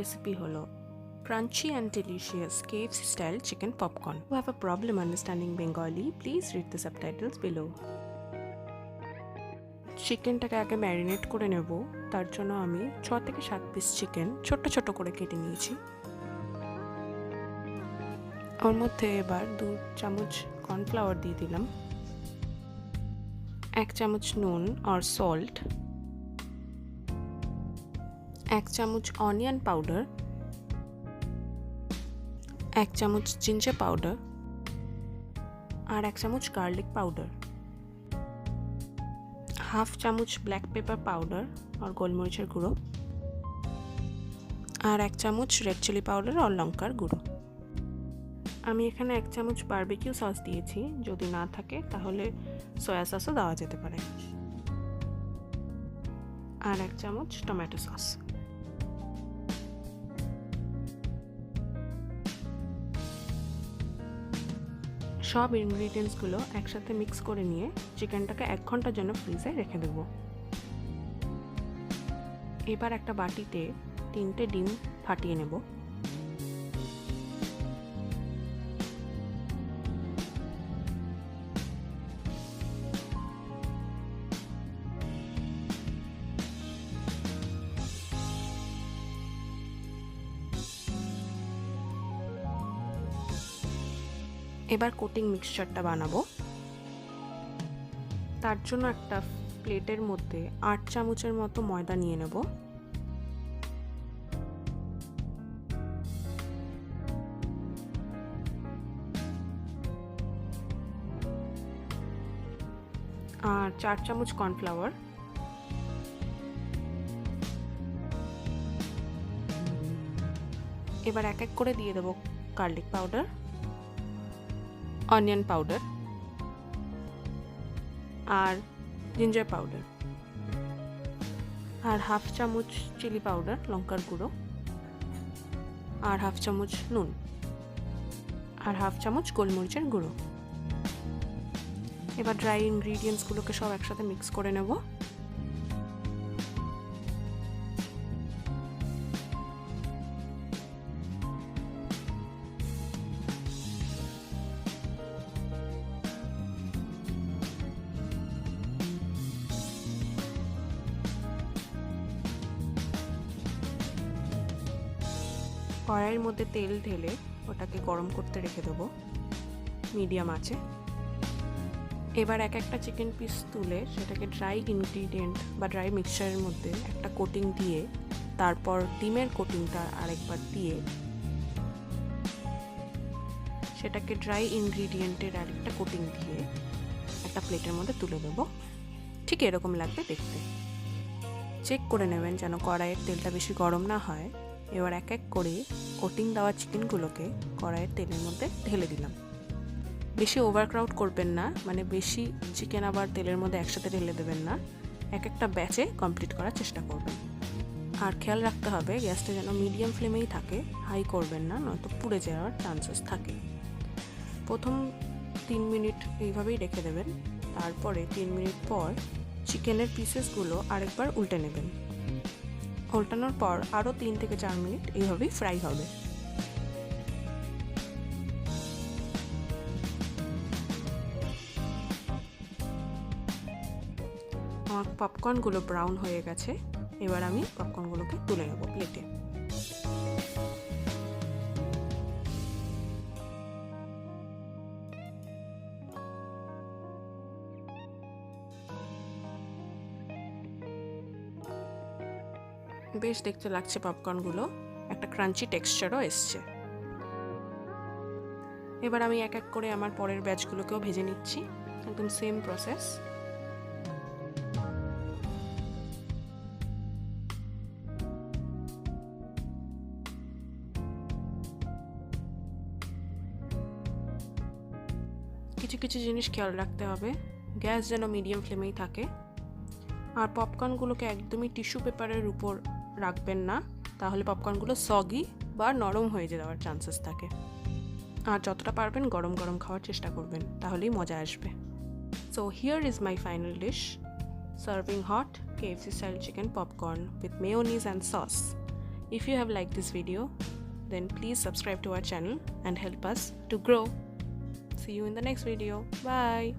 Recipe হলো crunchy and delicious KFC style chicken popcorn. If you have a problem understanding Bengali, please read the subtitles below. চিকেনটাকে আগে marinate করে নেব। তার জন্য আমি 6 থেকে 7 পিস চিকেন ছোট ছোট করে কেটে নিয়েছি। ওর মধ্যে এবার 2 চামচ কর্নফ্লাওয়ার দিয়ে দিলাম, 1 চামচ নুন আর সল্ট, 1 চামচ অনিয়ন পাউডার, 1 চামচ জিঞ্জার পাউডার আর 1 চামচ গার্লিক পাউডার, হাফ চামচ ব্ল্যাক পেপার পাউডার আর গোলমরিচের গুঁড়ো আর 1 চামচ রেড চিলি পাউডার আর লঙ্কার গুঁড়ো। আমি এখানে 1 চামচ বারবিকিউ সস দিয়েছি, যদি না থাকে তাহলে সয়া সসও দেওয়া যেতে পারে, আর 1 চামচ টমেটো সস। সব ইনগ্রিডিয়েন্টসগুলো একসাথে মিক্স করে নিয়ে চিকেনটাকে 1 ঘন্টার জন্য ফ্রিজে রেখে দেব। এবার একটা বাটিতে 3টে ডিম ফাটিয়ে নেব। এবার কোটিং মিক্সচারটা বানাবো। তার জন্য একটা প্লেটের মধ্যে 8 চামচের মতো ময়দা নিয়ে নেব। আর 4 চামচ কর্নফ্লাওয়ার, এবার এক এক করে দিয়ে দেব গার্লিক পাউডার, অনিয়ন পাউডার আর জিঞ্জার পাউডার আর হাফ চামচ চিলি পাউডার লঙ্কার গুঁড়ো আর হাফ চামচ নুন আর হাফ চামচ গোলমরিচের গুঁড়ো। এবার ড্রাই ইনগ্রিডিয়েন্টসগুলোকে সব একসাথে মিক্স করে নেব। কড়াইয়ের মধ্যে তেল ঢেলে ওটাকে গরম করতে রেখে দেবো মিডিয়াম আঁচে। এবার এক একটা চিকেন পিস তুলে সেটাকে ড্রাই ইনগ্রিডিয়েন্ট বা ড্রাই মিক্সচারের মধ্যে একটা কোটিং দিয়ে, তারপর ডিমের কোটিংটা আরেকবার দিয়ে সেটাকে ড্রাই ইনগ্রিডিয়েন্টের আরেকটা কোটিং দিয়ে একটা প্লেটের মধ্যে তুলে দেবো। ঠিক এরকম লাগবে দেখতে। চেক করে নেবেন যেন কড়াইয়ের তেলটা বেশি গরম না হয়। এবার এক এক করে কোটিং দেওয়া চিকেনগুলোকে কড়াইয়ের তেলের মধ্যে ঢেলে দিলাম। বেশি ওভারক্রাউড করবেন না, মানে বেশি চিকেন আবার তেলের মধ্যে একসাথে ঢেলে দেবেন না। এক একটা ব্যাচে কমপ্লিট করার চেষ্টা করবেন। আর খেয়াল রাখতে হবে গ্যাসটা যেন মিডিয়াম ফ্লেমেই থাকে, হাই করবেন না, নয়তো পুড়ে যাওয়ার চান্সেস থাকে। প্রথম 3 মিনিট এইভাবেই রেখে দেবেন, তারপরে 3 মিনিট পর চিকেনের পিসেসগুলো আরেকবার উল্টে নেবেন। উল্টানোর পর আরও 3 থেকে 4 মিনিট এইভাবেই ফ্রাই হবে। আমার পপকর্নগুলো ব্রাউন হয়ে গেছে। এবার আমি পপকর্নগুলোকে তুলে নেব প্লেটে। বেশ দেখতে লাগছে পপকর্নগুলো, একটা ক্রাঞ্চি টেক্সচারও এসছে। এবার আমি এক এক করে আমার পরের ব্যাচগুলোকেও ভেজে নিচ্ছি, একদম সেম প্রসেস। কিছু কিছু জিনিস খেয়াল রাখতে হবে, গ্যাস যেন মিডিয়াম ফ্লেমেই থাকে। আর পপকর্নগুলোকে একদমই টিস্যু পেপারের উপর রাখবেন না, তাহলে পপকর্নগুলো সগি বা নরম হয়ে যাওয়ার চান্সেস থাকে। আর যতটা পারবেন গরম গরম খাওয়ার চেষ্টা করবেন, তাহলেই মজা আসবে। So here is my final dish, serving hot KFC style chicken popcorn with mayonnaise and sauce. If you have liked this video, then please subscribe to our channel and help us to grow. See you in the next video. Bye.